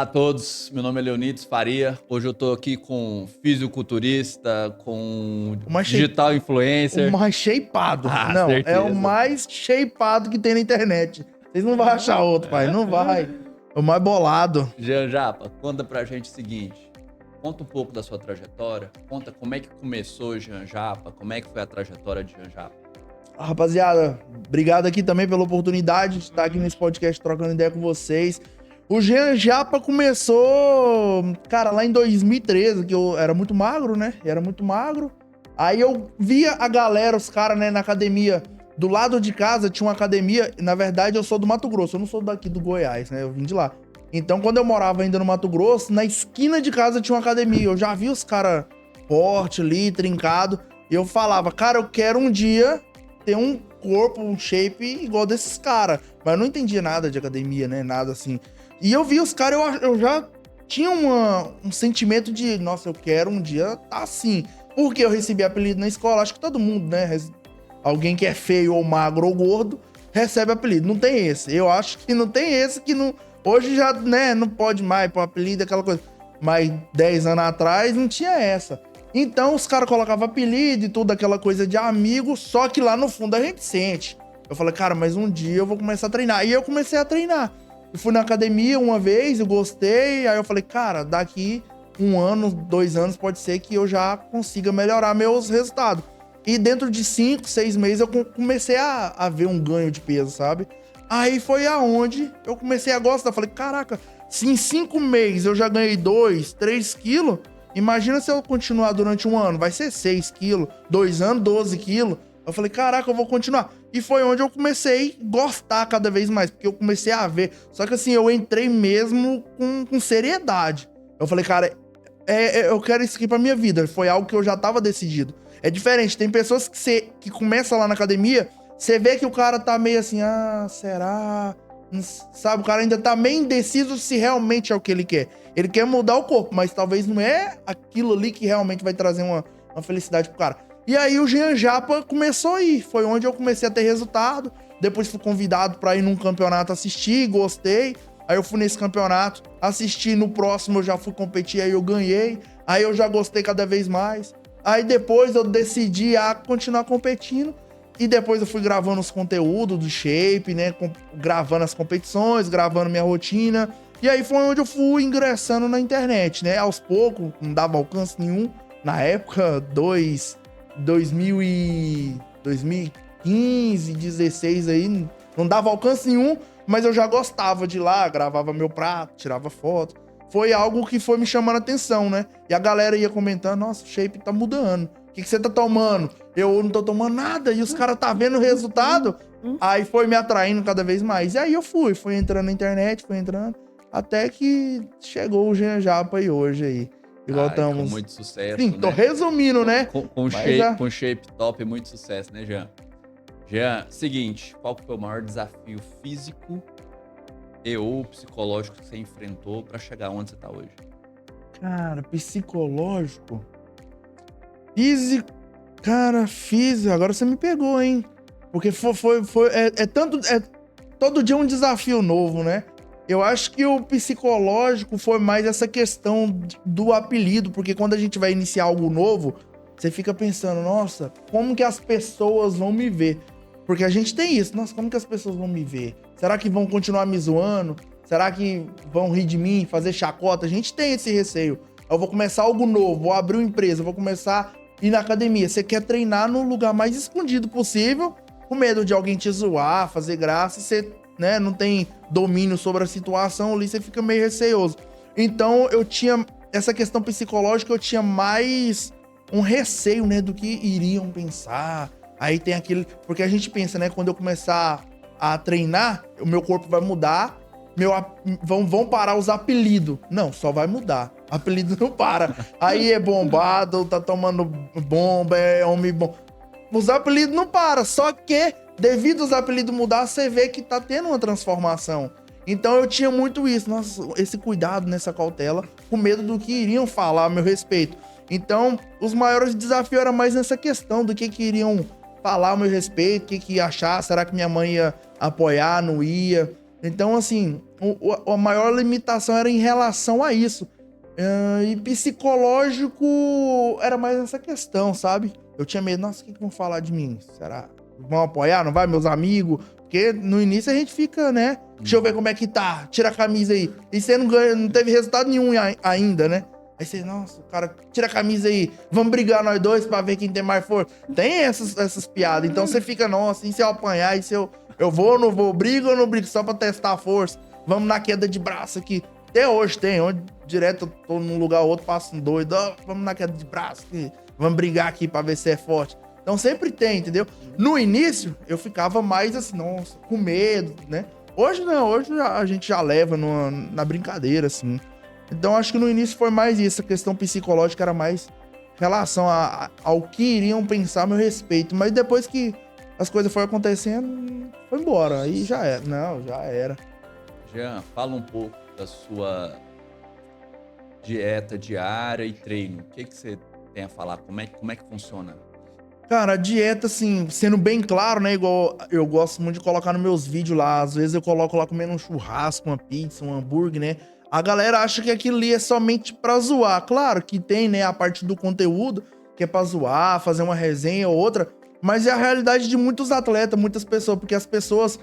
a todos, meu nome é Leonides Faria. Hoje eu tô aqui com fisiculturista, com digital influencer. O mais shapeado. Não, certeza. é o mais shapeado que tem na internet. Vocês não vão achar outro, pai, não vai. O mais bolado. Jean Japa, conta pra gente o seguinte. Conta um pouco da sua trajetória. Conta como é que começou o Jean Japa, como é que foi a trajetória de Jean Japa. Rapaziada, obrigado aqui também pela oportunidade de estar aqui nesse podcast trocando ideia com vocês. O Jean Japa começou, cara, lá em 2013, que eu era muito magro, né? Era muito magro. Aí eu via a galera, os caras, né, na academia. Do lado de casa tinha uma academia. Na verdade, eu sou do Mato Grosso, eu não sou daqui do Goiás, né? Eu vim de lá. Então, quando eu morava ainda no Mato Grosso, na esquina de casa tinha uma academia. Eu já vi os caras forte ali, trincado. E eu falava, cara, eu quero um dia ter um corpo, um shape igual desses caras. Mas eu não entendia nada de academia, né? Nada assim. E eu vi os caras, eu já tinha um sentimento de, nossa, eu quero um dia tá assim. Porque eu recebi apelido na escola, acho que todo mundo, né? Alguém que é feio ou magro ou gordo recebe apelido. Não tem esse. Eu acho que não tem esse que não. Hoje já, né, não pode mais pôr apelido, aquela coisa. Mas 10 anos atrás não tinha essa. Então os caras colocavam apelido e tudo, aquela coisa de amigo, só que lá no fundo a gente sente. Eu falei, cara, mas um dia eu vou começar a treinar. E eu comecei a treinar. Eu fui na academia uma vez, eu gostei, aí eu falei, cara, daqui 1 ano, 2 anos, pode ser que eu já consiga melhorar meus resultados. E dentro de 5, 6 meses eu comecei a ver um ganho de peso, sabe? Aí foi aonde eu comecei a gostar. Falei, caraca, se em 5 meses eu já ganhei 2, 3 quilos, imagina se eu continuar durante 1 ano, vai ser 6 quilos, 2 anos, 12 quilos. Eu falei, caraca, eu vou continuar. E foi onde eu comecei a gostar cada vez mais, porque eu comecei a ver. Só que assim, eu entrei mesmo com seriedade. Eu falei, cara, eu quero isso aqui pra minha vida. Foi algo que eu já tava decidido. É diferente, tem pessoas que começam lá na academia, você vê que o cara tá meio assim, será? Sabe, o cara ainda tá meio indeciso se realmente é o que ele quer. Ele quer mudar o corpo, mas talvez não é aquilo ali que realmente vai trazer uma felicidade pro cara. E aí o Jean Japa começou a ir, foi onde eu comecei a ter resultado. Depois fui convidado pra ir num campeonato assistir, gostei. Aí eu fui nesse campeonato, assisti, no próximo eu já fui competir, aí eu ganhei. Aí eu já gostei cada vez mais. Aí depois eu decidi a continuar competindo. E depois eu fui gravando os conteúdos do shape, né? Gravando as competições, gravando minha rotina. E aí foi onde eu fui ingressando na internet, né? Aos poucos, não dava alcance nenhum. Na época, 2015, 16 aí, não dava alcance nenhum. Mas eu já gostava de ir lá, gravava meu prato, tirava foto. Foi algo que foi me chamando a atenção, né? E a galera ia comentando, nossa, o shape tá mudando. O que você tá tomando? Eu não tô tomando nada. E os caras tá vendo o resultado. Aí foi me atraindo cada vez mais. E aí eu fui entrando na internet, fui entrando. Até que chegou o Jean Japa aí hoje aí. Igual estamos. Com muito sucesso, sim, né? Tô resumindo, né? Com shape top, muito sucesso, né, Jean? Jean, seguinte, qual que foi o maior desafio físico e ou psicológico que você enfrentou pra chegar onde você tá hoje? Cara, psicológico? Físico? Cara, físico. Agora você me pegou, hein? Porque todo dia um desafio novo, né? Eu acho que o psicológico foi mais essa questão do apelido, porque quando a gente vai iniciar algo novo, você fica pensando, nossa, como que as pessoas vão me ver? Porque a gente tem isso, nossa, como que as pessoas vão me ver? Será que vão continuar me zoando? Será que vão rir de mim, fazer chacota? A gente tem esse receio. Eu vou começar algo novo, vou abrir uma empresa, vou começar a ir na academia. Você quer treinar no lugar mais escondido possível, com medo de alguém te zoar, fazer graça, você, né, não tem domínio sobre a situação ali, você fica meio receoso. Então eu tinha essa questão psicológica, eu tinha mais um receio, né, do que iriam pensar. Aí tem aquele, porque a gente pensa, né, quando eu começar a treinar, o meu corpo vai mudar, vão parar os apelidos. Não, só vai mudar. Apelido não para. Aí é bombado, tá tomando bomba, é homem bom. Os apelidos não param, só que devido aos apelidos mudar, você vê que tá tendo uma transformação. Então eu tinha muito isso, nossa, esse cuidado nessa cautela, com medo do que iriam falar a meu respeito. Então, os maiores desafios eram mais nessa questão do que iriam falar a meu respeito, o que ia achar, será que minha mãe ia apoiar, não ia? Então, assim, A maior limitação era em relação a isso. E psicológico era mais essa questão, sabe? Eu tinha medo, nossa, o que vão falar de mim? Será? Vão apoiar? Não vai, meus amigos? Porque no início a gente fica, né? Deixa eu ver como é que tá. Tira a camisa aí. E você não ganha, não teve resultado nenhum ainda, né? Aí você, nossa, o cara, tira a camisa aí. Vamos brigar nós dois pra ver quem tem mais força. Tem essas piadas. Então você fica, nossa, e se eu apanhar? E se eu vou ou não vou? Brigo ou não brigo? Só pra testar a força. Vamos na queda de braço aqui. Até hoje tem. Direto eu tô num lugar ou outro, passo um doido. Vamos na queda de braço aqui. Vamos brigar aqui pra ver se é forte. Então sempre tem, entendeu? No início, eu ficava mais assim, nossa, com medo, né? Hoje não, hoje a gente já leva na brincadeira, assim. Então acho que no início foi mais isso, a questão psicológica era mais em relação ao que iriam pensar a meu respeito. Mas depois que as coisas foram acontecendo, foi embora, aí já era. Não, já era. Jean, fala um pouco da sua dieta diária e treino. O que você tem a falar? Como é que funciona? Cara, a dieta, assim, sendo bem claro, né? Igual eu gosto muito de colocar nos meus vídeos lá. Às vezes eu coloco lá comendo um churrasco, uma pizza, um hambúrguer, né? A galera acha que aquilo ali é somente pra zoar. Claro que tem, né, a parte do conteúdo, que é pra zoar, fazer uma resenha ou outra. Mas é a realidade de muitos atletas, muitas pessoas. Porque as pessoas...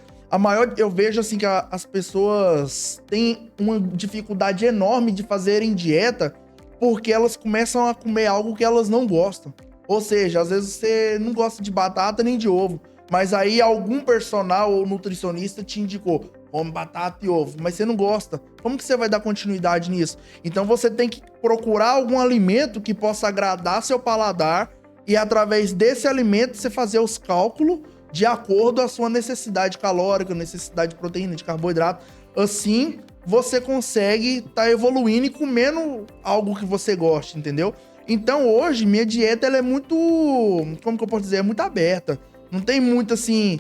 Eu vejo, assim, que as pessoas têm uma dificuldade enorme de fazerem dieta porque elas começam a comer algo que elas não gostam. Ou seja, às vezes você não gosta de batata nem de ovo, mas aí algum personal ou nutricionista te indicou, come batata e ovo, mas você não gosta. Como que você vai dar continuidade nisso? Então você tem que procurar algum alimento que possa agradar seu paladar e através desse alimento você fazer os cálculos de acordo com a sua necessidade calórica, necessidade de proteína, de carboidrato. Assim, você consegue estar evoluindo e comendo algo que você gosta, entendeu? Então, hoje, minha dieta, ela é muito... Como que eu posso dizer? É muito aberta. Não tem muito, assim...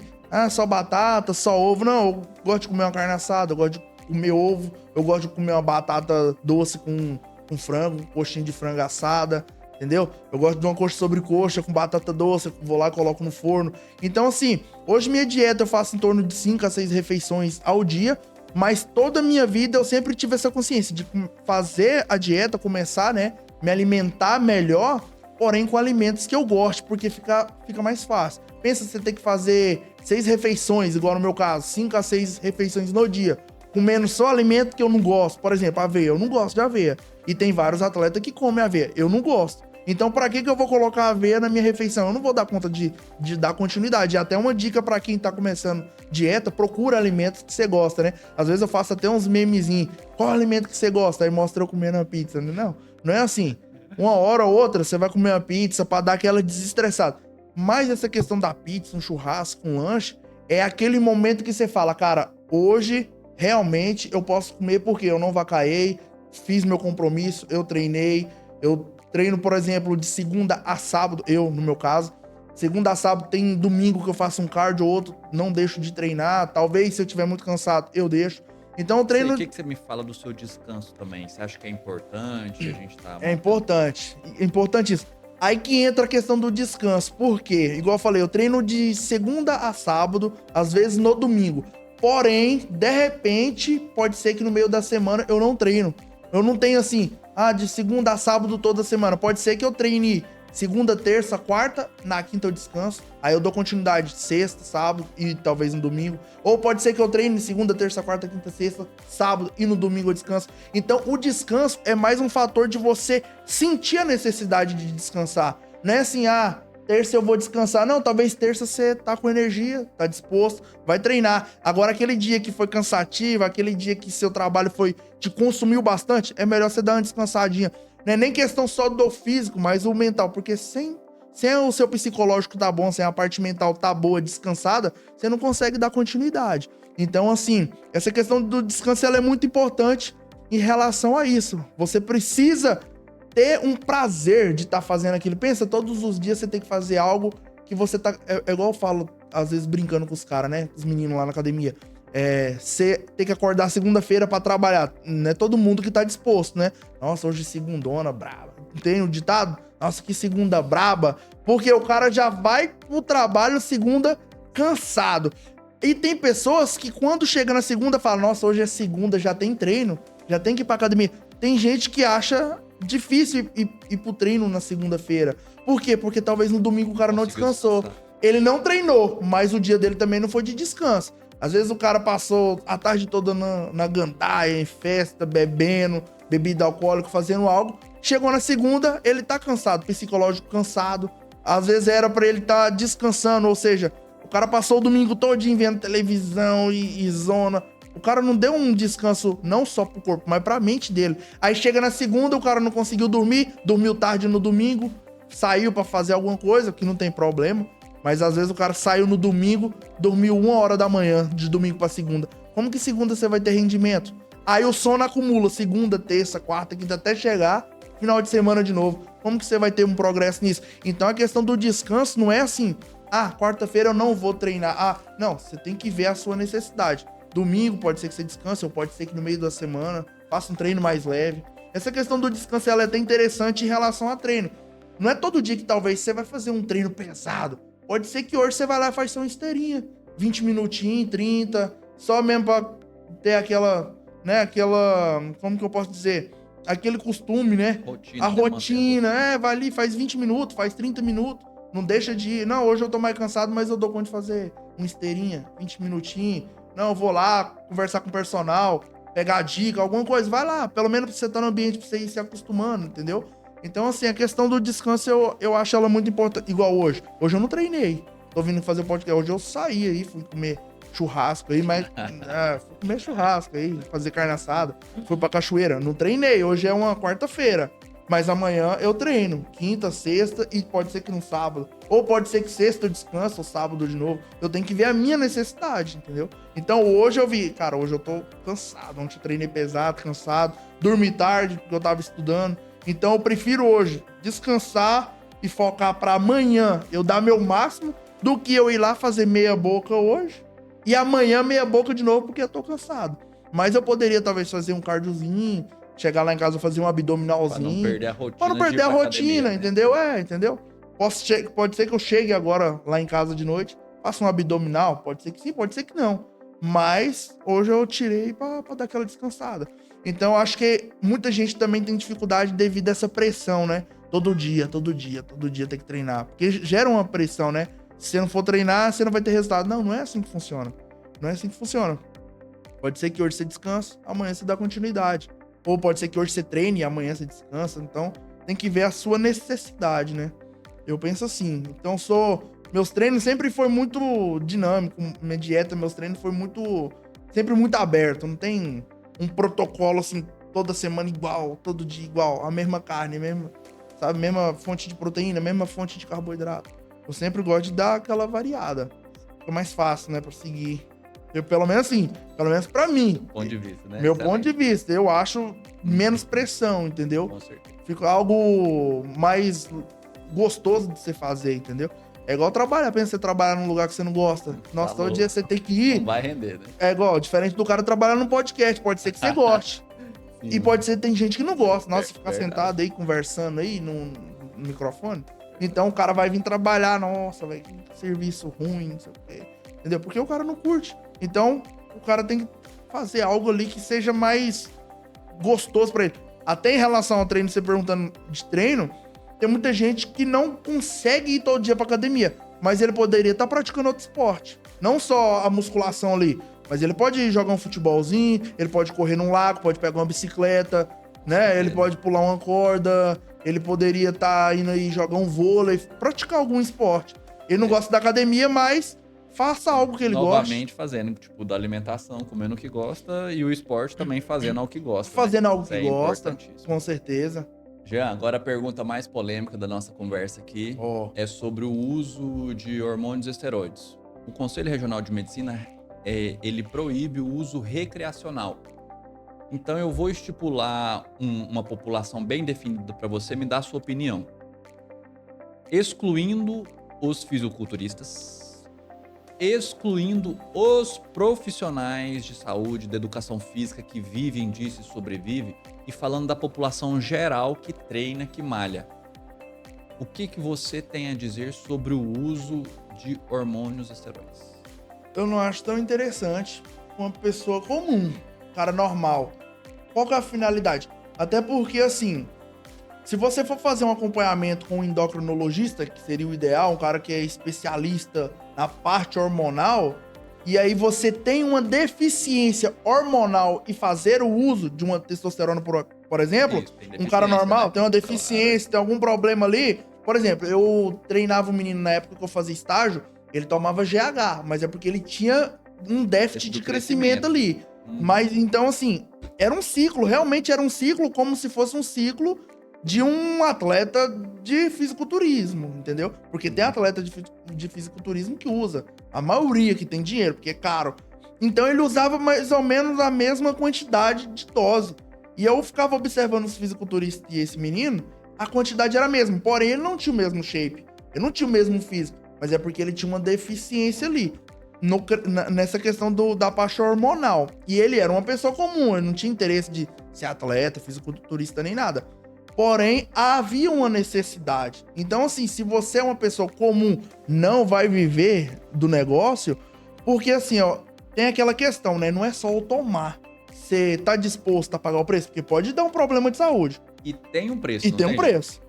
só batata, só ovo. Não, eu gosto de comer uma carne assada, eu gosto de comer ovo. Eu gosto de comer uma batata doce com frango, coxinha de frango assada, entendeu? Eu gosto de uma coxa sobre coxa com batata doce, vou lá e coloco no forno. Então, assim, hoje minha dieta eu faço em torno de 5 a 6 refeições ao dia. Mas toda a minha vida eu sempre tive essa consciência de fazer a dieta, começar, né? Me alimentar melhor, porém com alimentos que eu gosto, porque fica mais fácil. Pensa, você tem que fazer 6 refeições, igual no meu caso, 5 a 6 refeições no dia, comendo só alimento que eu não gosto. Por exemplo, aveia, eu não gosto de aveia. E tem vários atletas que comem aveia, eu não gosto. Então, pra que eu vou colocar aveia na minha refeição? Eu não vou dar conta de dar continuidade. E até uma dica pra quem tá começando dieta, procura alimentos que você gosta, né? Às vezes eu faço até uns memezinhos. Qual alimento que você gosta? Aí mostra eu comendo uma pizza. Não é assim. Uma hora ou outra, você vai comer uma pizza pra dar aquela desestressada. Mas essa questão da pizza, um churrasco, um lanche, é aquele momento que você fala, cara, hoje, realmente, eu posso comer porque eu não vacaei, fiz meu compromisso, eu treinei, eu treino, por exemplo, de segunda a sábado, no meu caso. Segunda a sábado tem domingo que eu faço um cardio ou outro, não deixo de treinar. Talvez, se eu estiver muito cansado, eu deixo. Então eu treino... O que você me fala do seu descanso também? Você acha que é importante? A gente tá... É importante. É importantíssimo. Aí que entra a questão do descanso. Por quê? Igual eu falei, eu treino de segunda a sábado, às vezes no domingo. Porém, de repente, pode ser que no meio da semana eu não treino. Eu não tenho assim... de segunda a sábado toda semana. Pode ser que eu treine segunda, terça, quarta, na quinta eu descanso. Aí eu dou continuidade sexta, sábado e talvez no domingo. Ou pode ser que eu treine segunda, terça, quarta, quinta, sexta, sábado e no domingo eu descanso. Então o descanso é mais um fator de você sentir a necessidade de descansar. Não é assim, terça eu vou descansar. Não, talvez terça você tá com energia, tá disposto, vai treinar. Agora, aquele dia que foi cansativo, aquele dia que seu trabalho te consumiu bastante, é melhor você dar uma descansadinha. Não é nem questão só do físico, mas o mental, porque sem o seu psicológico tá bom, sem a parte mental tá boa, descansada, você não consegue dar continuidade. Então, assim, essa questão do descanso, ela é muito importante em relação a isso. Você precisa ter um prazer de estar fazendo aquilo. Pensa, todos os dias você tem que fazer algo que você tá... É igual eu falo, às vezes brincando com os caras, né? Os meninos lá na academia. Você tem que acordar segunda-feira pra trabalhar. Não é todo mundo que tá disposto, né? Nossa, hoje segundona, braba. Tem o ditado? Nossa, que segunda braba. Porque o cara já vai pro trabalho segunda cansado. E tem pessoas que quando chega na segunda falam, nossa, hoje é segunda, já tem treino, já tem que ir pra academia. Tem gente que acha difícil ir pro treino na segunda-feira. Por quê? Porque talvez no domingo o cara não descansou. Ele não treinou, mas o dia dele também não foi de descanso. Às vezes o cara passou a tarde toda na gandaia, em festa, bebendo, bebida alcoólica, fazendo algo. Chegou na segunda, ele tá cansado, psicológico cansado. Às vezes era pra ele estar descansando, ou seja, o cara passou o domingo todinho vendo televisão e zona. O cara não deu um descanso não só pro corpo, mas pra mente dele. Aí chega na segunda, o cara não conseguiu dormir, dormiu tarde no domingo, saiu pra fazer alguma coisa, que não tem problema. Mas às vezes o cara saiu no domingo, dormiu 1h da manhã, de domingo pra segunda. Como que segunda você vai ter rendimento? Aí o sono acumula, segunda, terça, quarta, quinta, até chegar final de semana de novo. Como que você vai ter um progresso nisso? Então a questão do descanso não é assim, quarta-feira eu não vou treinar. Não, você tem que ver a sua necessidade. Domingo pode ser que você descanse, ou pode ser que no meio da semana faça um treino mais leve. Essa questão do descanso ela é até interessante em relação a treino. Não é todo dia que talvez você vai fazer um treino pesado. Pode ser que hoje você vai lá e faz só uma esteirinha. 20 minutinhos, 30. Só mesmo pra ter aquela, né, como que eu posso dizer? Aquele costume, né? A rotina, vai ali, faz 20 minutos, faz 30 minutos. Não deixa de ir. Não, hoje eu tô mais cansado, mas eu dou conta de fazer uma esteirinha, 20 minutinhos. Não, eu vou lá conversar com o personal, pegar dica, alguma coisa. Vai lá, pelo menos pra você estar no ambiente, pra você ir se acostumando, entendeu? Então, assim, a questão do descanso, eu acho ela muito importante. Igual hoje. Hoje eu não treinei. Tô vindo fazer podcast. Hoje eu saí aí, fui comer churrasco aí, mas... fui comer churrasco aí, fazer carne assada. Fui pra cachoeira. Não treinei. Hoje é uma quarta-feira. Mas amanhã eu treino. Quinta, sexta e pode ser que no sábado. Ou pode ser que sexta eu descanso, ou sábado de novo. Eu tenho que ver a minha necessidade, entendeu? Então hoje eu vi... Cara, hoje eu tô cansado. Ontem eu treinei pesado, cansado. Dormi tarde, porque eu tava estudando. Então eu prefiro hoje descansar e focar pra amanhã eu dar meu máximo do que eu ir lá fazer meia boca hoje e amanhã meia boca de novo porque eu tô cansado. Mas eu poderia talvez fazer um cardiozinho, chegar lá em casa fazer um abdominalzinho. Pra não perder a rotina. Pra não perder a rotina, academia, entendeu? Né? Entendeu? Pode ser que eu chegue agora lá em casa de noite, faça um abdominal, pode ser que sim, pode ser que não. Mas hoje eu tirei pra dar aquela descansada. Então, eu acho que muita gente também tem dificuldade devido a essa pressão, né? Todo dia tem que treinar. Porque gera uma pressão, né? Se você não for treinar, você não vai ter resultado. Não, não é assim que funciona. Não é assim que funciona. Pode ser que hoje você descansa, amanhã você dá continuidade. Ou pode ser que hoje você treine e amanhã você descansa. Então, tem que ver a sua necessidade, né? Eu penso assim. Então, meus treinos sempre foi muito dinâmico. Minha dieta, meus treinos foi sempre muito aberto. Não tem um protocolo assim, toda semana igual, todo dia igual, a mesma carne, mesma fonte de proteína, mesma fonte de carboidrato. Eu sempre gosto de dar aquela variada. Fica mais fácil, né, pra seguir. Pelo menos pra mim. Ponto de vista, né? Meu ponto de vista, eu acho menos pressão, entendeu? Com certeza. Fica algo mais gostoso de você fazer, entendeu? É igual trabalhar, pensa você trabalhar num lugar que você não gosta. Nossa, todo dia você tem que ir. Não vai render, né? É igual, diferente do cara trabalhar num podcast. Pode ser que você goste. E pode ser que tem gente que não gosta. Nossa, ficar sentado aí, conversando aí no microfone. Então o cara vai vir trabalhar. Nossa, vai que serviço ruim, não sei o quê. Entendeu? Porque o cara não curte. Então, o cara tem que fazer algo ali que seja mais gostoso pra ele. Até em relação ao treino, você perguntando de treino... Tem muita gente que não consegue ir todo dia pra academia, mas ele poderia estar praticando outro esporte. Não só a musculação ali, mas ele pode ir jogar um futebolzinho, ele pode correr num lago, pode pegar uma bicicleta, né? Ele pode pular uma corda, ele poderia estar indo aí jogar um vôlei, praticar algum esporte. Ele não gosta da academia, mas faça algo que ele gosta. Novamente fazendo, tipo, da alimentação, comendo o que gosta, e o esporte também fazendo algo que gosta. Fazendo algo que gosta, com certeza. Jean, agora a pergunta mais polêmica da nossa conversa aqui é sobre o uso de hormônios e esteroides. O Conselho Regional de Medicina, ele proíbe o uso recreacional. Então eu vou estipular uma população bem definida para você me dar a sua opinião. Excluindo os fisiculturistas, excluindo os profissionais de saúde, de educação física que vivem disso e sobrevivem, e falando da população geral que treina, que malha. O que você tem a dizer sobre o uso de hormônios e esteroides? eu não acho tão interessante uma pessoa comum, cara normal. Qual que é a finalidade? Até porque, assim, se você for fazer um acompanhamento com um endocrinologista, que seria o ideal, um cara que é especialista na parte hormonal, e aí você tem uma deficiência hormonal e fazer o uso de uma testosterona, por exemplo, Isso, um cara normal, né? tem uma deficiência, tem algum problema ali. Por exemplo, eu treinava um menino na época que eu fazia estágio, ele tomava GH, mas é porque ele tinha um déficit de crescimento ali. Mas então, assim, era um ciclo, realmente era um ciclo como se fosse um ciclo de um atleta de fisiculturismo, entendeu? Porque tem atleta de fisiculturismo que usa, a maioria que tem dinheiro, porque é caro. Então ele usava mais ou menos a mesma quantidade de dose. E eu ficava observando os fisiculturistas e esse menino, a quantidade era a mesma, porém ele não tinha o mesmo shape, ele não tinha o mesmo físico, mas é porque ele tinha uma deficiência ali. Nessa questão da parte hormonal. E ele era uma pessoa comum, ele não tinha interesse de ser atleta, fisiculturista nem nada. Porém, havia uma necessidade. Então, assim, se você é uma pessoa comum, não vai viver do negócio, porque assim, ó, tem aquela questão, né? Não é só o tomar. Você tá disposto a pagar o preço? Porque pode dar um problema de saúde. E tem um preço, E tem um preço.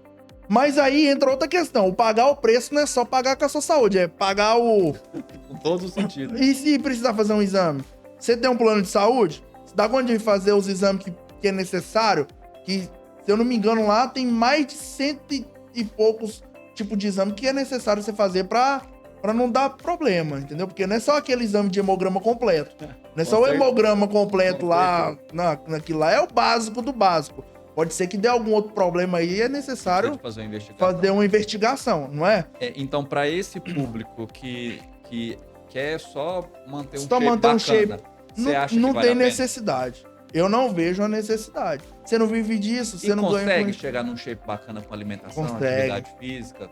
Mas aí entra outra questão. O pagar o preço não é só pagar com a sua saúde, é pagar o... Com todos os sentidos. E se precisar fazer um exame? Você tem um plano de saúde? Você dá conta de fazer os exames que é necessário? Que, se eu não me engano, lá tem mais de 100 e poucos tipos de exame que é necessário você fazer pra não dar problema, entendeu? Porque não é só aquele exame de hemograma completo. Não é só o hemograma completo lá. Naquilo lá é o básico do básico. Pode ser que dê algum outro problema aí, é necessário fazer uma investigação, não é? Então, para esse público que quer só manter um só shape manter bacana, um shape, você acha não que vale tem a pena? necessidade. Eu não vejo a necessidade. Você não vive disso, você não ganha... consegue chegar num shape bacana com alimentação, atividade física?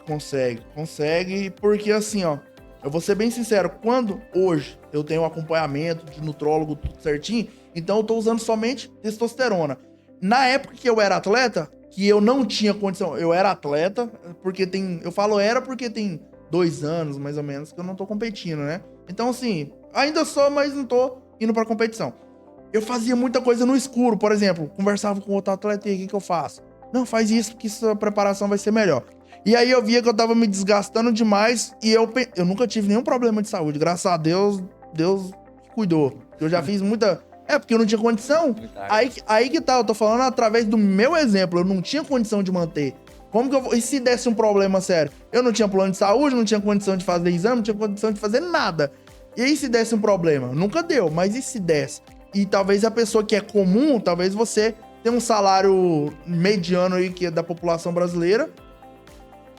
Consegue, porque assim, ó, eu vou ser bem sincero, quando hoje eu tenho um acompanhamento de nutrólogo, tudo certinho, então eu tô usando somente testosterona. Na época que eu era atleta, que eu não tinha condição, eu era atleta, porque eu falo era porque tem 2 anos, mais ou menos, que eu não tô competindo, né? Então, assim, ainda sou, mas não tô indo pra competição. Eu fazia muita coisa no escuro, por exemplo, conversava com outro atleta e o que eu faço? Não, faz isso que sua preparação vai ser melhor. E aí eu via que eu tava me desgastando demais e eu nunca tive nenhum problema de saúde, graças a Deus, Deus cuidou. Eu já fiz muita... porque eu não tinha condição. Aí que tá, eu tô falando através do meu exemplo, eu não tinha condição de manter. Como que eu vou... E se desse um problema sério? Eu não tinha plano de saúde, não tinha condição de fazer exame, não tinha condição de fazer nada. E aí se desse um problema? Nunca deu, mas e se desse? E talvez a pessoa que é comum, talvez você tenha um salário mediano aí que é da população brasileira,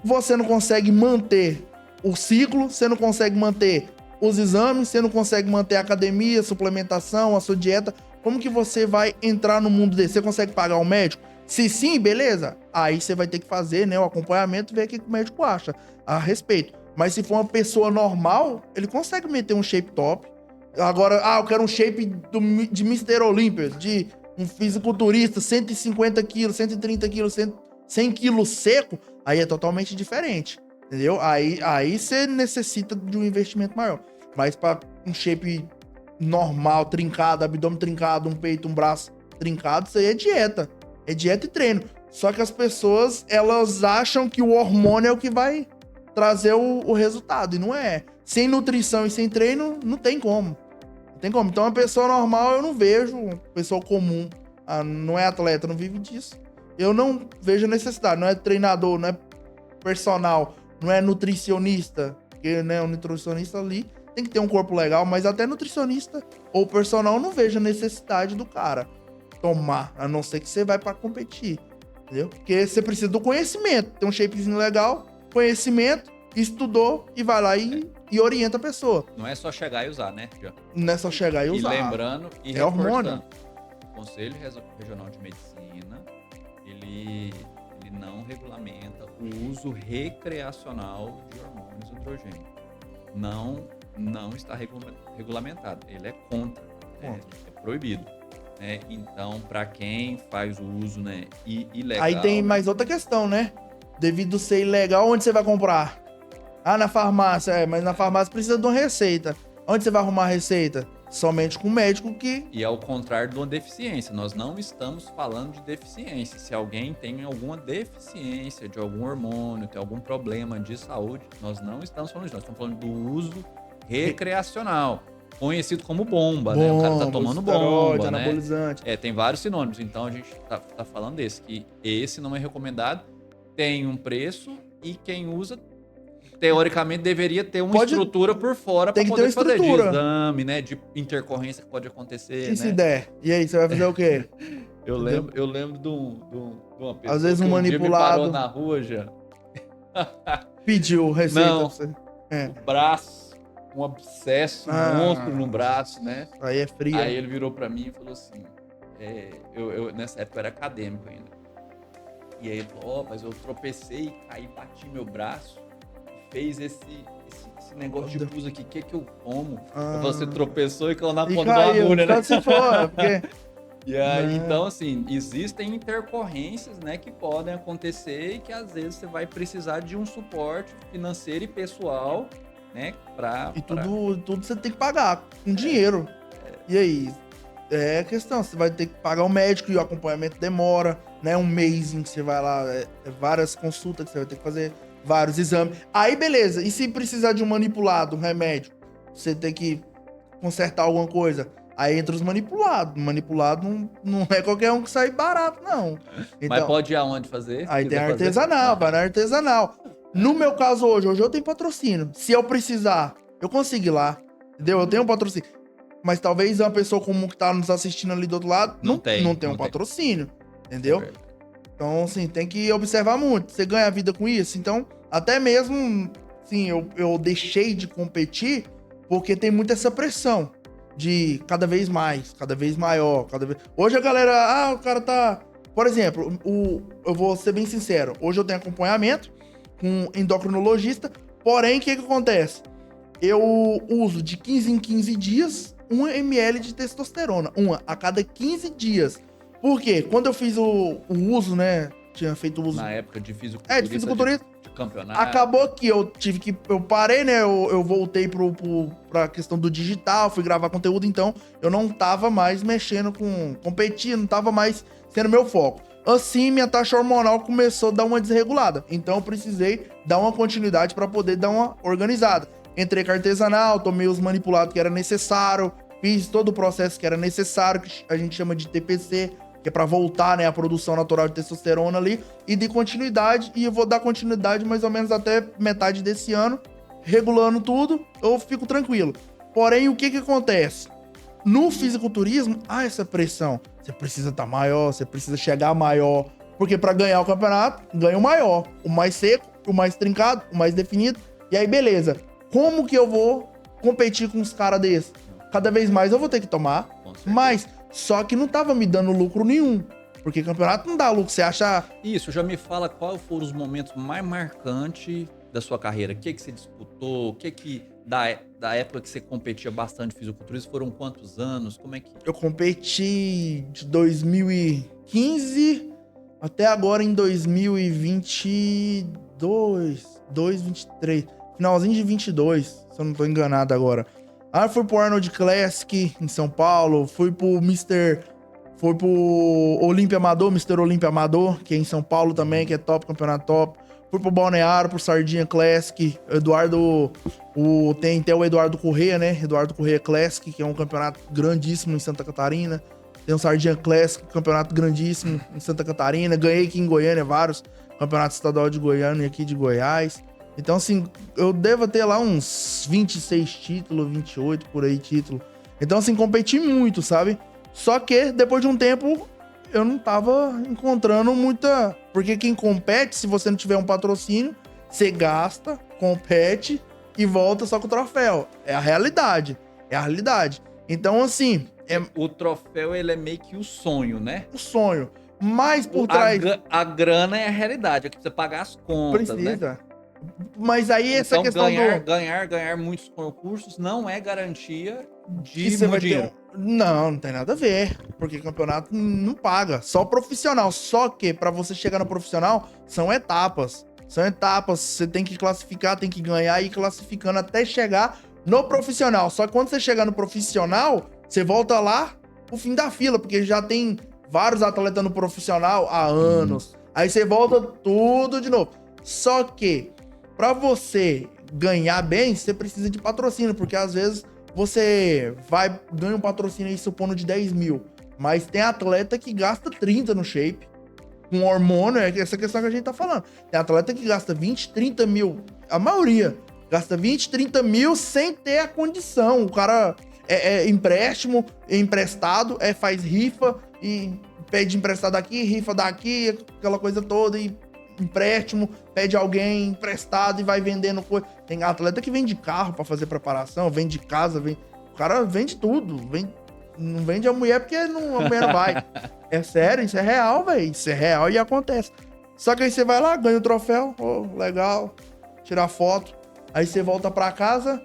você não consegue manter o ciclo, você não consegue manter os exames, você não consegue manter a academia, a suplementação, a sua dieta. Como que você vai entrar no mundo desse? Você consegue pagar um médico? Se sim, beleza. Aí você vai ter que fazer, né, o acompanhamento e ver o que o médico acha a respeito. Mas se for uma pessoa normal, ele consegue meter um shape top. Agora, eu quero um shape de Mr. Olympia, de um fisiculturista, 150 quilos, 130 quilos, 100 quilos seco, aí é totalmente diferente, entendeu? Aí você necessita de um investimento maior. Mas para um shape normal, trincado, abdômen trincado, um peito, um braço trincado, isso aí é dieta. É dieta e treino. Só que as pessoas, elas acham que o hormônio é o que vai trazer o resultado, e não é. Sem nutrição e sem treino, não tem como. Não tem como. Então, uma pessoa normal, eu não vejo. Uma pessoa comum, não é atleta, não vive disso. Eu não vejo necessidade. Não é treinador, não é personal, não é nutricionista. Porque, né, o nutricionista ali tem que ter um corpo legal, mas até nutricionista ou personal, eu não vejo a necessidade do cara tomar, a não ser que você vai pra competir, entendeu? Porque você precisa do conhecimento. Tem um shapezinho legal, conhecimento, estudou e vai lá e orienta a pessoa. Não é só chegar e usar, né? Não é só chegar e usar. E lembrando e é hormônio. O Conselho Regional de Medicina, ele não regulamenta o uso recreacional de hormônios androgênicos. Não está regulamentado. Ele é contra. É proibido. Né? Então, para quem faz o uso, né, ilegal... Aí tem mais outra questão, né? Devido ser ilegal, onde você vai comprar? Na farmácia. Mas na farmácia precisa de uma receita. Onde você vai arrumar a receita? Somente com o médico que... E ao contrário de uma deficiência, nós não estamos falando de deficiência. Se alguém tem alguma deficiência de algum hormônio, tem algum problema de saúde, nós não estamos falando disso. Nós estamos falando do uso recreacional, conhecido como bomba, né? O cara tá tomando bomba, né? Anabolizante. Tem vários sinônimos. Então a gente tá falando desse, que esse não é recomendado, tem um preço e quem usa... teoricamente, deveria ter uma estrutura por fora para poder fazer de exame, né? De intercorrência que pode acontecer, né? Se der. E aí, você vai fazer o quê? Eu lembro de uma pessoa às vezes um manipulado. Me parou na rua, já. Pediu receita não, pra você. O braço, um abscesso, um monstro no braço, né? Aí é frio. Aí ele virou para mim e falou assim, nessa época eu era acadêmico ainda. E aí ele falou, mas eu tropecei, caí, bati meu braço. Fez esse negócio de pus aqui, o que eu como? Você tropeçou e caiu na ponta da agulha, né? Se for, porque... E aí, então, assim, existem intercorrências, né, que podem acontecer e que às vezes você vai precisar de um suporte financeiro e pessoal, né, tudo você tem que pagar com dinheiro. E aí, é questão, você vai ter que pagar o médico e o acompanhamento demora, né, um mês em que você vai lá, várias consultas que você vai ter que fazer, vários exames. Aí, beleza. E se precisar de um manipulado, um remédio? Você tem que consertar alguma coisa. Aí entra os manipulados. Manipulado não é qualquer um que sai barato, não. Então, mas pode ir aonde fazer? Aí tem artesanal, vai na artesanal. No meu caso hoje eu tenho patrocínio. Se eu precisar, eu consigo ir lá. Entendeu? Eu tenho um patrocínio. Mas talvez uma pessoa comum que tá nos assistindo ali do outro lado não tem um patrocínio. Entendeu? Então, assim, tem que observar muito. Você ganha vida com isso? Então, até mesmo, assim, eu deixei de competir porque tem muita essa pressão de cada vez mais, cada vez maior, Hoje a galera, o cara tá... Por exemplo, eu vou ser bem sincero. Hoje eu tenho acompanhamento com um endocrinologista, porém, o que acontece? Eu uso de 15 em 15 dias 1 ml de testosterona. Uma a cada 15 dias. Por quê? Quando eu fiz o uso, né? Tinha feito o uso... Na época de fisiculturista. De fisiculturista. De campeonato. Acabou que eu parei, né? Eu voltei pra questão do digital, fui gravar conteúdo, então eu não tava mais mexendo competindo, não tava mais sendo meu foco. Assim, minha taxa hormonal começou a dar uma desregulada. Então eu precisei dar uma continuidade pra poder dar uma organizada. Entrei com artesanal, tomei os manipulados que era necessário, fiz todo o processo que era necessário, que a gente chama de TPC, que é pra voltar, né, a produção natural de testosterona ali, e de continuidade, e eu vou dar continuidade mais ou menos até metade desse ano, regulando tudo, eu fico tranquilo. Porém, o que acontece? No fisiculturismo, há essa pressão. Você precisa estar maior, você precisa chegar maior, porque pra ganhar o campeonato, ganha o maior, o mais seco, o mais trincado, o mais definido, e aí beleza. Como que eu vou competir com uns caras desses? Cada vez mais eu vou ter que tomar, mas... Só que não tava me dando lucro nenhum. Porque campeonato não dá lucro. Você acha... Isso, já me fala qual foram os momentos mais marcantes da sua carreira. O que você disputou? O que da época que você competia bastante fisiculturismo, foram quantos anos? Como é que... Eu competi de 2015 até agora em 2022, 23. Finalzinho de 22, se eu não tô enganado agora. Aí fui pro Arnold Classic em São Paulo, fui pro Olímpia Amador, Mr. Olímpia Amador, que é em São Paulo também, que é top, campeonato top. Fui pro Balneário, pro Sardinha Classic, tem até o Eduardo Corrêa, né? Eduardo Corrêa Classic, que é um campeonato grandíssimo em Santa Catarina. Tem o Sardinha Classic, campeonato grandíssimo em Santa Catarina. Ganhei aqui em Goiânia vários campeonatos estadual de Goiânia e aqui de Goiás. Então, assim, eu devo ter lá uns 26 títulos, 28 por aí título. Então, assim, competi muito, sabe? Só que, depois de um tempo, eu não tava encontrando muita... Porque quem compete, se você não tiver um patrocínio, você gasta, compete e volta só com o troféu. É a realidade. É a realidade. Então, assim... O troféu, ele é meio que o sonho, né? O sonho. Mas por trás... A grana é a realidade. É que você pagar as contas, precisa. Né? Mas aí essa então, questão ganhar muitos concursos não é garantia de muito dinheiro. Não tem nada a ver, porque campeonato não paga, só profissional. Só que para você chegar no profissional, são etapas, você tem que classificar, tem que ganhar e ir classificando até chegar no profissional. Só que quando você chegar no profissional, você volta lá pro fim da fila, porque já tem vários atletas no profissional há anos. Aí você volta tudo de novo. Só que, pra você ganhar bem, você precisa de patrocínio, porque às vezes você ganha um patrocínio aí, supondo, de 10 mil. Mas tem atleta que gasta 30 no shape. Com hormônio, é essa questão que a gente tá falando. Tem atleta que gasta 20, 30 mil. A maioria gasta 20, 30 mil sem ter a condição. O cara é empréstimo, é emprestado, faz rifa e pede emprestado aqui, rifa daqui, aquela coisa toda, e empréstimo, pede alguém emprestado e vai vendendo coisa. Tem atleta que vende carro pra fazer preparação, vende casa, o cara vende tudo. Não vende a mulher porque a mulher não vai. É sério, isso é real, velho. Isso é real e acontece. Só que aí você vai lá, ganha o troféu, legal, tirar foto. Aí você volta pra casa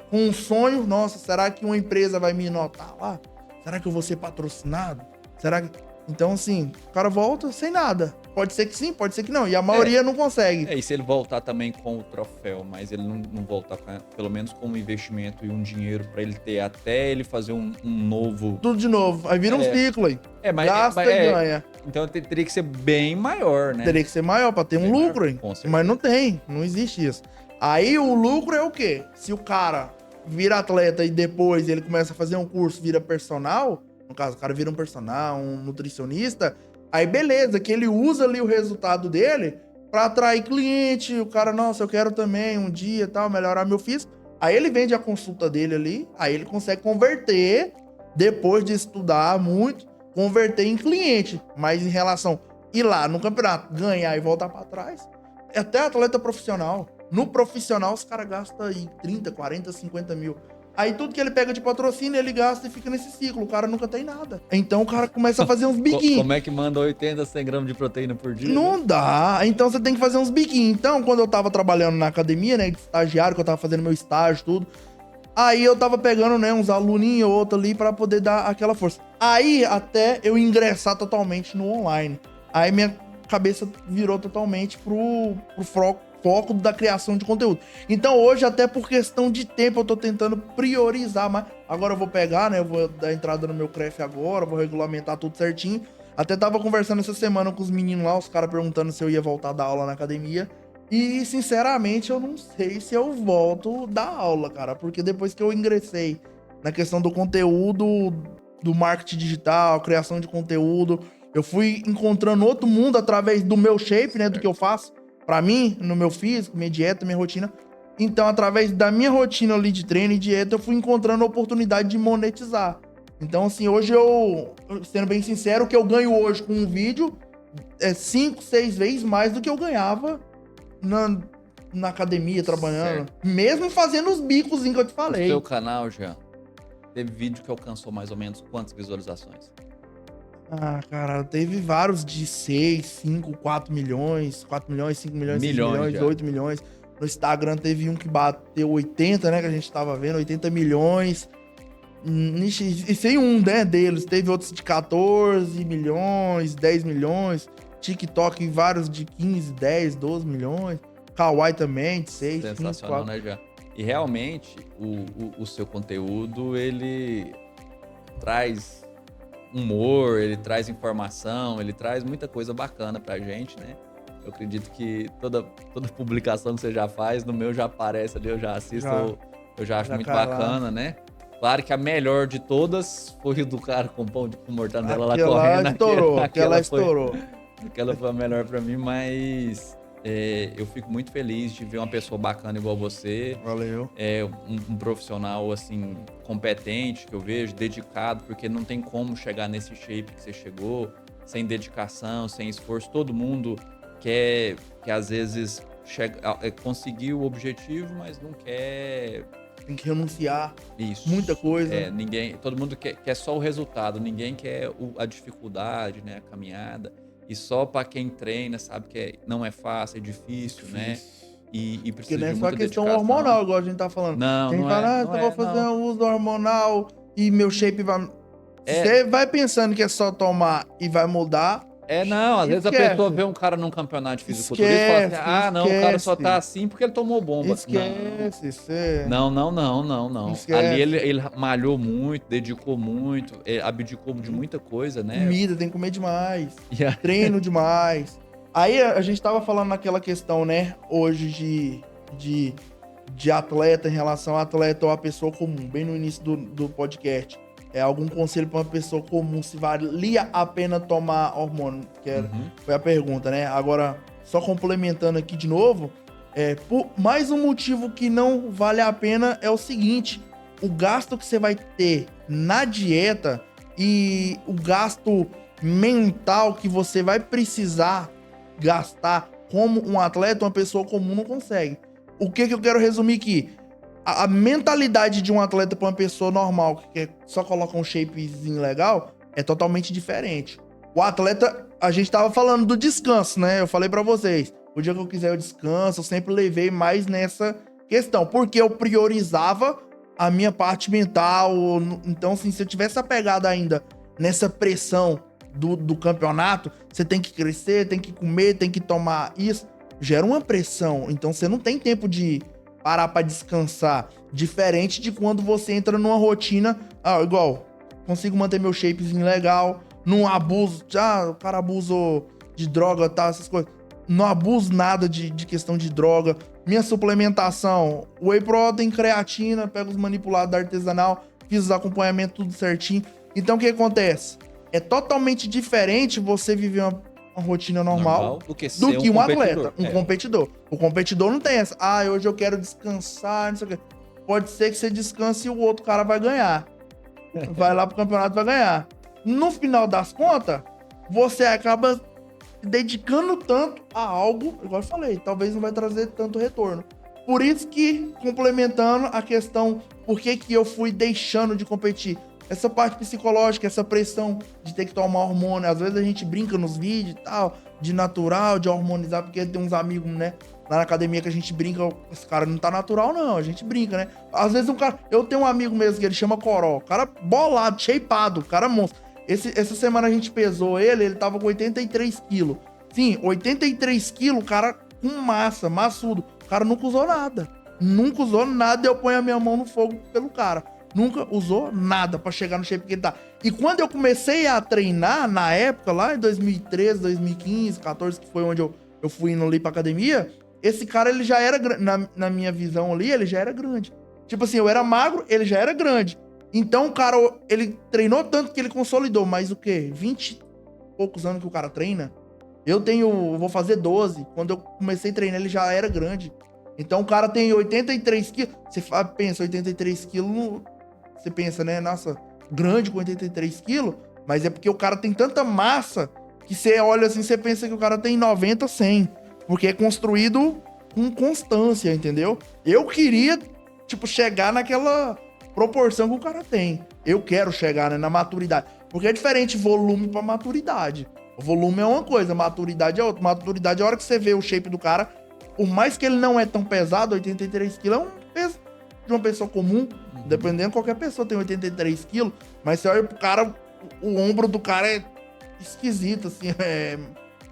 com um sonho. Nossa, será que uma empresa vai me notar lá? Será que eu vou ser patrocinado? Será que... Então, assim, o cara volta sem nada. Pode ser que sim, pode ser que não. E a maioria não consegue. E se ele voltar também com o troféu, mas ele não voltar pelo menos com um investimento e um dinheiro pra ele ter até ele fazer um novo... Tudo de novo. Aí vira um ciclo aí. Gasta e ganha. Então teria que ser bem maior, né? Teria que ser maior pra ter um lucro aí. Mas não tem, não existe isso. Aí o lucro é o quê? Se o cara vira atleta e depois ele começa a fazer um curso, vira personal... No caso, o cara vira um personal, um nutricionista, aí beleza, que ele usa ali o resultado dele pra atrair cliente, o cara, nossa, eu quero também um dia e tal, melhorar meu físico. Aí ele vende a consulta dele ali, aí ele consegue converter, depois de estudar muito, converter em cliente. Mas em relação a ir lá no campeonato, ganhar e voltar pra trás, é até atleta profissional. No profissional, os caras gastam aí 30, 40, 50 mil. Aí tudo que ele pega de patrocínio, ele gasta e fica nesse ciclo. O cara nunca tem nada. Então o cara começa a fazer uns biquinhos. Como é que manda 80, 100 gramas de proteína por dia? Não dá. Então você tem que fazer uns biquinhos. Então, quando eu tava trabalhando na academia, né, de estagiário, que eu tava fazendo meu estágio, tudo, aí eu tava pegando, né, uns aluninhos ou outro ali pra poder dar aquela força. Aí, até eu ingressar totalmente no online. Aí minha cabeça virou totalmente pro foco da criação de conteúdo. Então hoje, até por questão de tempo, eu tô tentando priorizar mais. Agora eu vou pegar, né, eu vou dar entrada no meu CREF agora, vou regulamentar tudo certinho. Até tava conversando essa semana com os meninos lá, os caras perguntando se eu ia voltar a dar aula na academia. E, sinceramente, eu não sei se eu volto a dar aula, cara. Porque depois que eu ingressei na questão do conteúdo, do marketing digital, criação de conteúdo, eu fui encontrando outro mundo através do meu shape, né, do que eu faço. Pra mim, no meu físico, minha dieta, minha rotina. Então, através da minha rotina ali de treino e dieta, eu fui encontrando a oportunidade de monetizar. Então, assim, hoje eu, sendo bem sincero, o que eu ganho hoje com um vídeo é 5, 6 vezes mais do que eu ganhava na academia, trabalhando. Certo. Mesmo fazendo os bicos que eu te falei. No seu canal, Jean, teve vídeo que alcançou mais ou menos quantas visualizações? Ah, cara, teve vários de 6, 5, 4 milhões, 4 milhões, 5 milhões, 6 milhões, 8 milhões. No Instagram teve um que bateu 80, né, que a gente tava vendo, 80 milhões. E sem um, né, deles. Teve outros de 14 milhões, 10 milhões. TikTok, vários de 15, 10, 12 milhões. Kawaii também, de 6, 15, 4. Sensacional, né, Jean? E realmente, o seu conteúdo, ele traz humor, ele traz informação, ele traz muita coisa bacana pra gente, né? Eu acredito que toda publicação que você já faz, no meu já aparece ali, eu já assisto, eu já acho muito bacana, né? Claro que a melhor de todas foi o do cara com pão com mortadela lá correndo. Aquela estourou. Aquela foi a melhor pra mim, mas eu fico muito feliz de ver uma pessoa bacana igual você. Valeu. Um profissional, assim, competente, que eu vejo, dedicado, porque não tem como chegar nesse shape que você chegou, sem dedicação, sem esforço. Todo mundo quer, que às vezes, conseguir o objetivo, mas não quer... Tem que renunciar. Isso. Muita coisa. Todo mundo quer só o resultado, ninguém quer a dificuldade, né, a caminhada. E só para quem treina sabe que não é fácil, é difícil, né? E precisa de muita dedicação. Porque não é só questão hormonal, igual a gente tá falando. Não, tem gente fala, eu vou fazer um uso hormonal e meu shape vai... Você vai pensando que é só tomar e vai mudar, Não, às vezes a pessoa vê um cara num campeonato de fisiculturismo e fala assim, não, o cara só tá assim porque ele tomou bomba. Esquece. Não. Ali ele malhou muito, dedicou muito, abdicou de muita coisa, né? Comida, tem que comer demais, treino demais. Aí a gente tava falando naquela questão, né, hoje de atleta em relação a atleta ou a pessoa comum, bem no início do podcast. Algum conselho para uma pessoa comum, se valia a pena tomar hormônio? Foi a pergunta, né? Agora, só complementando aqui de novo, por mais um motivo que não vale a pena é o seguinte: o gasto que você vai ter na dieta e o gasto mental que você vai precisar gastar como um atleta, uma pessoa comum não consegue. O que eu quero resumir aqui? A mentalidade de um atleta para uma pessoa normal, que só coloca um shapezinho legal, é totalmente diferente. O atleta, a gente tava falando do descanso, né? Eu falei para vocês, o dia que eu quiser eu descanso, eu sempre levei mais nessa questão, porque eu priorizava a minha parte mental. Então, assim, se eu tivesse apegado ainda nessa pressão do campeonato, você tem que crescer, tem que comer, tem que tomar isso, gera uma pressão. Então, você não tem tempo de parar pra descansar, diferente de quando você entra numa rotina, igual, consigo manter meu shapezinho legal, não abuso, o cara abusou de droga, tá, essas coisas, não abuso nada de questão de droga, minha suplementação, whey protein, creatina, pego os manipulados da artesanal, fiz os acompanhamentos tudo certinho. Então o que acontece? É totalmente diferente você viver uma rotina normal do que um atleta, competidor. O competidor não tem essa. Hoje eu quero descansar, não sei o quê. Pode ser que você descanse e o outro cara vai ganhar. Vai lá pro campeonato e vai ganhar. No final das contas, você acaba se dedicando tanto a algo, igual eu falei, talvez não vai trazer tanto retorno. Por isso que, complementando a questão, por que eu fui deixando de competir? Essa parte psicológica, essa pressão de ter que tomar hormônio. Às vezes a gente brinca nos vídeos e tal, de natural, de hormonizar, porque tem uns amigos, né, lá na academia que a gente brinca, esse cara não tá natural não, a gente brinca, né? Às vezes eu tenho um amigo mesmo que ele chama Coró, cara bolado, shapeado, cara monstro. Essa semana a gente pesou ele tava com 83 quilos. Sim, 83 quilos, cara com massa, maçudo. O cara nunca usou nada e eu ponho a minha mão no fogo pelo cara. Nunca usou nada pra chegar no shape que ele tá. E quando eu comecei a treinar, na época, lá em 2013, 2015, 14, que foi onde eu fui indo ali pra academia, esse cara, ele já era, na minha visão ali, ele já era grande. Tipo assim, eu era magro, ele já era grande. Então o cara, ele treinou tanto que ele consolidou. Mas o quê? 20 e poucos anos que o cara treina? Eu vou fazer 12. Quando eu comecei a treinar, ele já era grande. Então o cara tem 83 quilos. Você pensa, 83 quilos... Você pensa, né? Nossa, grande com 83 quilos, mas é porque o cara tem tanta massa que você olha assim, você pensa que o cara tem 90, 100. Porque é construído com constância, entendeu? Eu queria, chegar naquela proporção que o cara tem. Eu quero chegar, né, na maturidade. Porque é diferente volume pra maturidade. O volume é uma coisa, maturidade é outra. Maturidade é a hora que você vê o shape do cara, por mais que ele não é tão pesado, 83 quilos é um peso de uma pessoa comum. Dependendo, qualquer pessoa tem 83 quilos, mas você olha pro cara, o ombro do cara é esquisito, assim,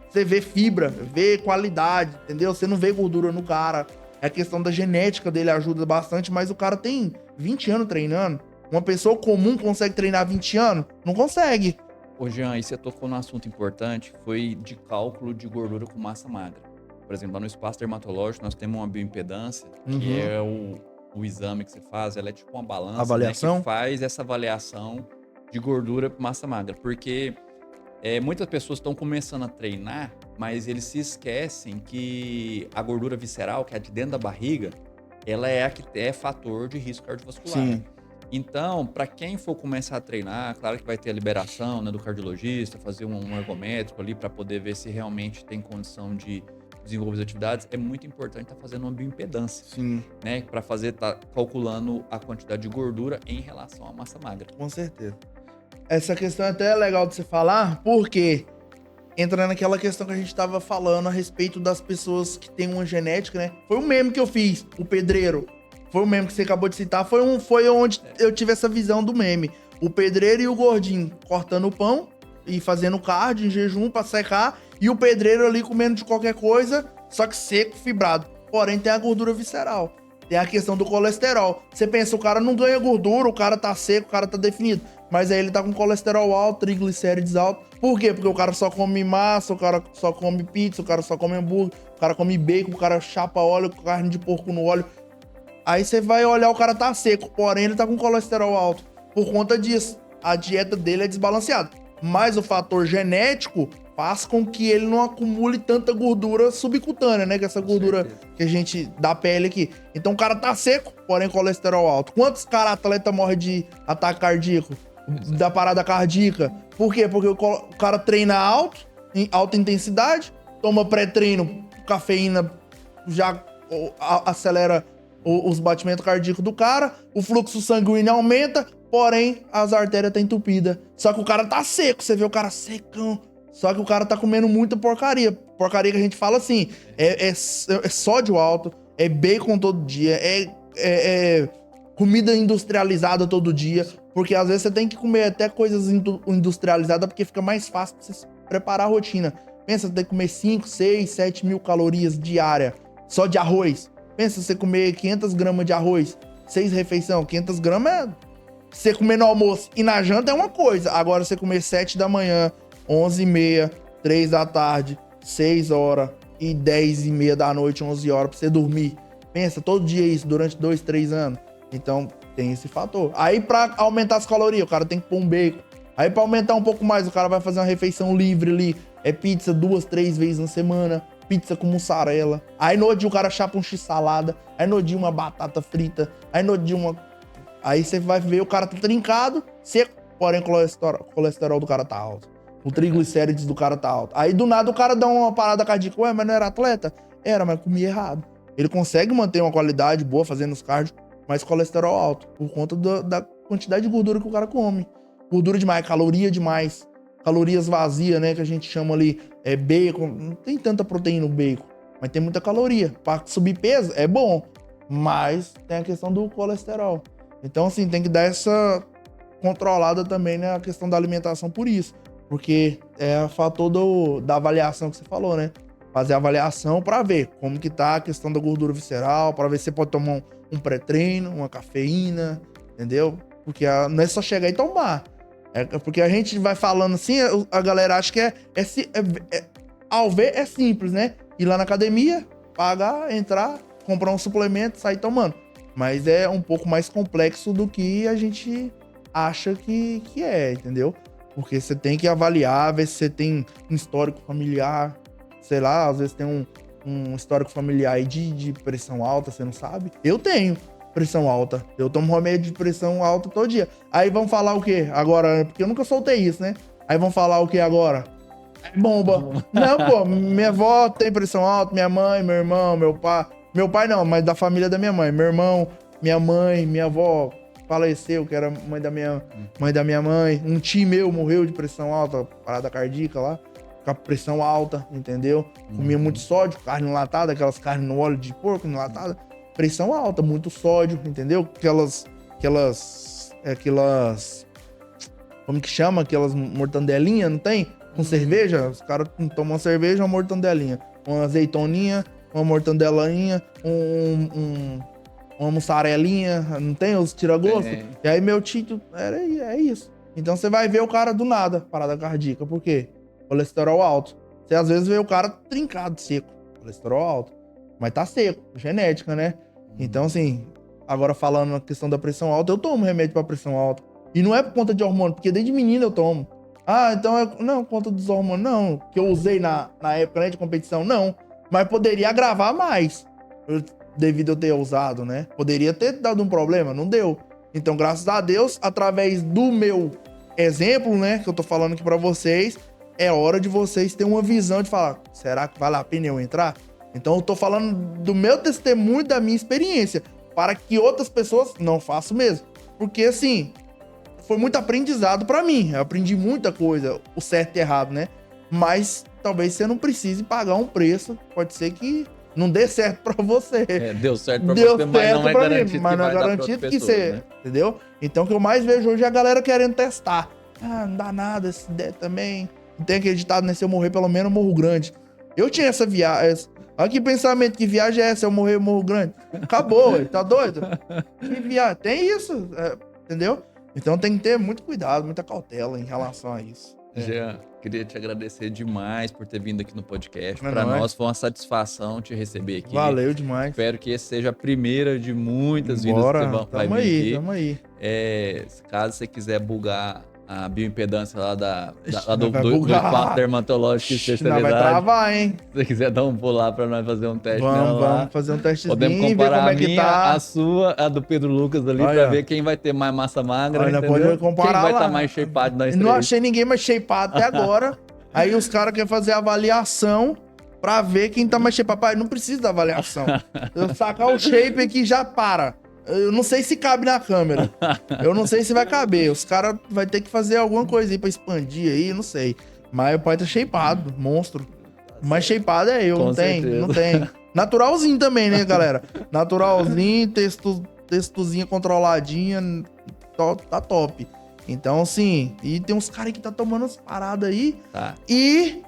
você vê fibra, vê qualidade, entendeu? Você não vê gordura no cara. A questão da genética dele ajuda bastante, mas o cara tem 20 anos treinando. Uma pessoa comum consegue treinar 20 anos? Não consegue. Ô Jean, aí você tocou num assunto importante, foi de cálculo de gordura com massa magra. Por exemplo, lá no espaço dermatológico nós temos uma bioimpedância, que é o exame que você faz, ela é tipo uma balança, avaliação, né, que faz essa avaliação de gordura por massa magra. Porque muitas pessoas estão começando a treinar, mas eles se esquecem que a gordura visceral, que é de dentro da barriga, ela é a que é fator de risco cardiovascular. Sim. Então, para quem for começar a treinar, claro que vai ter a liberação, né, do cardiologista, fazer um ergométrico ali para poder ver se realmente tem condição de desenvolver as atividades, é muito importante estar fazendo uma bioimpedância. Sim. Né? Para tá calculando a quantidade de gordura em relação à massa magra. Com certeza. Essa questão é até legal de você falar, porque entra naquela questão que a gente estava falando a respeito das pessoas que têm uma genética, né? Foi um meme que eu fiz, o pedreiro. Foi um meme que você acabou de citar, foi onde eu tive essa visão do meme. O pedreiro e o gordinho cortando o pão ir fazendo cardio em jejum pra secar, e o pedreiro ali comendo de qualquer coisa, só que seco, fibrado. Porém, tem a gordura visceral. Tem a questão do colesterol. Você pensa, o cara não ganha gordura, o cara tá seco, o cara tá definido. Mas aí ele tá com colesterol alto, triglicérides alto. Por quê? Porque o cara só come massa, o cara só come pizza, o cara só come hambúrguer, o cara come bacon, o cara chapa óleo, carne de porco no óleo. Aí você vai olhar, o cara tá seco, porém ele tá com colesterol alto. Por conta disso, a dieta dele é desbalanceada. Mas o fator genético faz com que ele não acumule tanta gordura subcutânea, né? Que é essa gordura que a gente dá pele aqui. Então o cara tá seco, porém colesterol alto. Quantos caras atleta morrem de ataque cardíaco? Da parada cardíaca? Por quê? Porque o cara treina alto, em alta intensidade, toma pré-treino, cafeína já acelera os batimentos cardíacos do cara, o fluxo sanguíneo aumenta, porém as artérias estão entupidas. Só que o cara tá seco, você vê o cara secão. Só que o cara tá comendo muita porcaria. Porcaria que a gente fala assim, é sódio alto, é bacon todo dia, é comida industrializada todo dia. Porque às vezes você tem que comer até coisas industrializadas porque fica mais fácil pra você preparar a rotina. Pensa, você tem que comer 5, 6, 7 mil calorias diária só de arroz. Pensa, você comer 500 gramas de arroz, 6 refeições, 500 gramas é... Você comer no almoço e na janta é uma coisa. Agora você comer 7 da manhã, 11h30, 3 da tarde, 6 horas e 10h30 da noite, 11 horas pra você dormir. Pensa, todo dia isso, durante 2, 3 anos. Então, tem esse fator. Aí, pra aumentar as calorias, o cara tem que pôr um bacon. Aí, pra aumentar um pouco mais, o cara vai fazer uma refeição livre ali. É pizza 2, 3 vezes na semana. Pizza com mussarela. Aí, no outro dia, o cara chapa um x-salada. Aí, no outro dia, uma batata frita. Aí, no outro dia, uma... Aí, você vai ver, o cara tá trincado, seco. Porém, o colesterol do cara tá alto. O triglicérides do cara tá alto. Aí, do nada, o cara dá uma parada cardíaca. Ué, mas não era atleta? Era, mas comia errado. Ele consegue manter uma qualidade boa fazendo os cardio, mas colesterol alto. Por conta da quantidade de gordura que o cara come. Gordura demais, caloria demais. Calorias vazias, né? Que a gente chama ali, bacon. Não tem tanta proteína no bacon, mas tem muita caloria. Pra subir peso, é bom. Mas tem a questão do colesterol. Então, assim, tem que dar essa controlada também, né? A questão da alimentação por isso. Porque é o fator da avaliação que você falou, né? Fazer a avaliação pra ver como que tá a questão da gordura visceral, pra ver se você pode tomar um pré-treino, uma cafeína, entendeu? Porque não é só chegar e tomar. Porque a gente vai falando assim, a galera acha que ao ver é simples, né? Ir lá na academia, pagar, entrar, comprar um suplemento, sair tomando. Mas é um pouco mais complexo do que a gente acha que é, entendeu? Porque você tem que avaliar, ver se você tem um histórico familiar, sei lá, às vezes tem um histórico familiar aí de pressão alta, você não sabe. Eu tenho pressão alta, eu tomo remédio de pressão alta todo dia. Aí vão falar o quê? Agora, porque eu nunca soltei isso, né? Aí vão falar o quê agora? Bomba. Não, pô, minha avó tem pressão alta, minha mãe, meu irmão, meu pai. Meu pai não, mas da família da minha mãe. Meu irmão, minha mãe, minha avó faleceu, que era mãe da minha mãe. Um tio meu morreu de pressão alta, parada cardíaca lá. Com a pressão alta, entendeu? Comia muito sódio, carne enlatada, aquelas carnes no óleo de porco enlatada. Pressão alta, muito sódio, entendeu? Aquelas como que chama? Aquelas mortandelinhas, não tem? Com cerveja, os caras tomam uma cerveja, uma mortandelinha. Uma azeitoninha, uma mortandelinha, uma mussarelinha, não tem? Os tira-gosto? E aí meu tio, é isso. Então você vai ver o cara do nada, parada cardíaca. Por quê? Colesterol alto. Você às vezes vê o cara trincado, seco. Colesterol alto. Mas tá seco, genética, né? Então, assim, agora falando na questão da pressão alta, eu tomo remédio pra pressão alta. E não é por conta de hormônio, porque desde menino eu tomo. Ah, então não, por conta dos hormônios, não. Que eu usei na época, né, de competição, não. Mas poderia agravar mais, devido a eu ter usado, né? Poderia ter dado um problema, não deu. Então, graças a Deus, através do meu exemplo, né, que eu tô falando aqui pra vocês, é hora de vocês terem uma visão de falar, será que vale a pena eu entrar? Então eu tô falando do meu testemunho, da minha experiência, para que outras pessoas não façam mesmo. Porque assim, foi muito aprendizado pra mim, eu aprendi muita coisa, o certo e errado, né? Mas talvez você não precise pagar um preço, pode ser que não dê certo pra você. Deu certo pra você, mas não é garantido mas não é garantido que você, né? Entendeu? Então o que eu mais vejo hoje é a galera querendo testar. não dá nada, essa ideia também. Não tem acreditado, né? Se eu morrer, pelo menos eu morro grande. Eu tinha essa viagem. Olha que pensamento, que viagem é essa? Se eu morrer, eu morro grande. Acabou, ué, tá doido? Que viagem? Tem isso, entendeu? Então tem que ter muito cuidado, muita cautela em relação a isso. Jean, queria te agradecer demais por ter vindo aqui no podcast. Para nós foi uma satisfação te receber aqui. Valeu demais. Espero que essa seja a primeira de muitas vidas que você vai vir aqui. Tamo aí. Caso você quiser bugar a bioimpedância lá do espaço dermatológico e especialidade. Vai travar, hein? Se você quiser dar um pulo lá pra nós fazer um teste vamos fazer um testezinho. Podemos comparar a minha, a sua, a do Pedro Lucas ali, pra ver quem vai ter mais massa magra, entendeu? Pode comparar quem vai estar mais shapeado nós três. Não achei ninguém mais shapeado até agora. Aí os caras querem fazer avaliação pra ver quem tá mais shapeado. Papai, não precisa da avaliação. Eu sacar o shape aqui já para. Eu não sei se cabe na câmera. Eu não sei se vai caber. Os caras vão ter que fazer alguma coisa aí pra expandir aí, não sei. Mas o pai tá shapeado, monstro. Mas shapeado é eu, não tem. Naturalzinho também, né, galera? Naturalzinho, textozinha controladinha, tá top. Então, assim, e tem uns caras que tá tomando umas paradas aí. Tá. E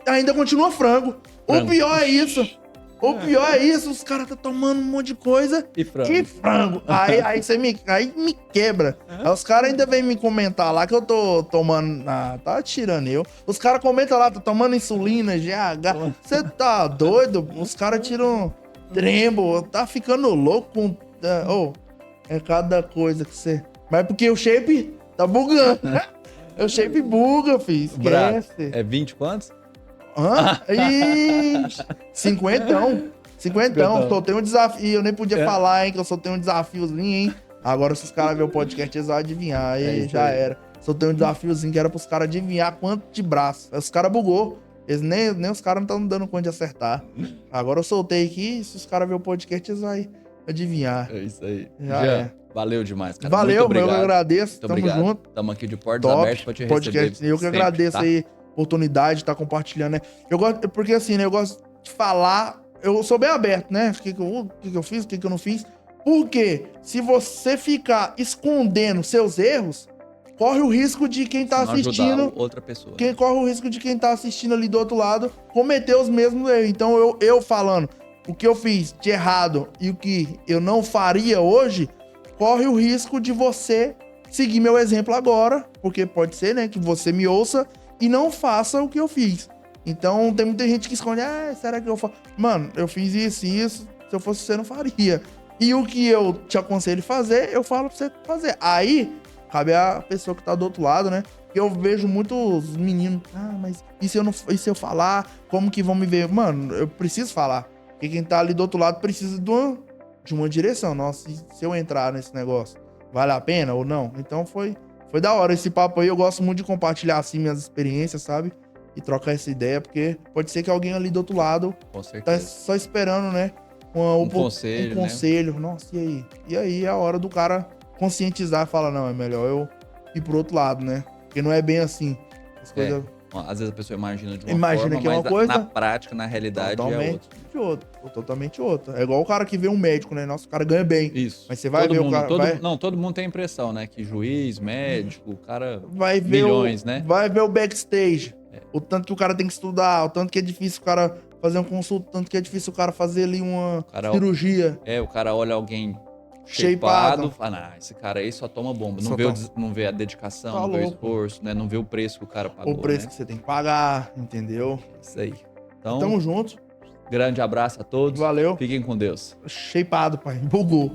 ainda continua frango. O pior é isso. O pior é isso, os caras tá tomando um monte de coisa e frango. Aí me quebra. Aí os caras ainda vêm me comentar lá que eu tô tomando... tá tirando eu. Os caras comentam lá, tá tomando insulina, GH. Você tá doido? Os caras tiram trembo, tá ficando louco com... é cada coisa que você... Mas porque o shape tá bugando. O shape buga, filho. Esquece. É 20 quantos? Ixi, 50. Soltei um desafio. Eu nem podia falar, hein, que eu soltei um desafiozinho, hein. Agora, se os caras verem o podcast, eles vão adivinhar. Aí já era. Soltei um desafiozinho que era pros caras adivinhar quanto de braço. Aí os caras bugou. Eles nem os caras não estão dando conta de acertar. Agora eu soltei aqui. Se os caras verem o podcast, eles vão adivinhar. É isso aí. Já valeu demais, cara. Valeu, eu que agradeço. Muito obrigado. Junto. Tamo aqui de portas abertas pra te podcast. receber. Eu que agradeço aí. Oportunidade de estar compartilhando, né? Eu gosto, porque assim, né? Eu gosto de falar, eu sou bem aberto, né? O que eu fiz, o que eu não fiz. Porque se você ficar escondendo seus erros, corre o risco de quem tá assistindo... outra pessoa. Corre o risco de quem tá assistindo ali do outro lado cometer os mesmos erros. Então, eu falando o que eu fiz de errado e o que eu não faria hoje, corre o risco de você seguir meu exemplo agora, porque pode ser, né, que você me ouça e não faça o que eu fiz. Então, tem muita gente que esconde, será que eu faço? Mano, eu fiz isso e isso, se eu fosse você, não faria. E o que eu te aconselho fazer, eu falo pra você fazer. Aí, cabe a pessoa que tá do outro lado, né? Eu vejo muitos meninos, mas e se eu falar, como que vão me ver? Mano, eu preciso falar. Porque quem tá ali do outro lado precisa de uma direção. Nossa, se eu entrar nesse negócio, vale a pena ou não? Então, foi da hora esse papo aí. Eu gosto muito de compartilhar, assim, minhas experiências, sabe? E trocar essa ideia, porque pode ser que alguém ali do outro lado tá só esperando, né? Um conselho. Né? Nossa, e aí? E aí é a hora do cara conscientizar e falar, não, é melhor eu ir pro outro lado, né? Porque não é bem assim. As coisas... Às vezes a pessoa imagina de uma forma, que é uma coisa, na prática, na realidade, totalmente outra. É igual o cara que vê um médico, né? Nossa, o cara ganha bem. Isso. Mas você vai ver o cara... todo mundo tem a impressão, né? Que juiz, médico, o cara... Vai ver milhões, né? Vai ver o backstage. O tanto que o cara tem que estudar, o tanto que é difícil o cara fazer um consulta, o tanto que é difícil o cara fazer ali uma cirurgia. O cara olha alguém shapeado, fala, esse cara aí só toma bomba. Não vê a dedicação, não vê o esforço, né? Não vê o preço que o cara pagou. O preço que você tem que pagar, entendeu? Isso aí. Então, tamo junto. Grande abraço a todos. Valeu. Fiquem com Deus. Shapeado, pai. Bugou.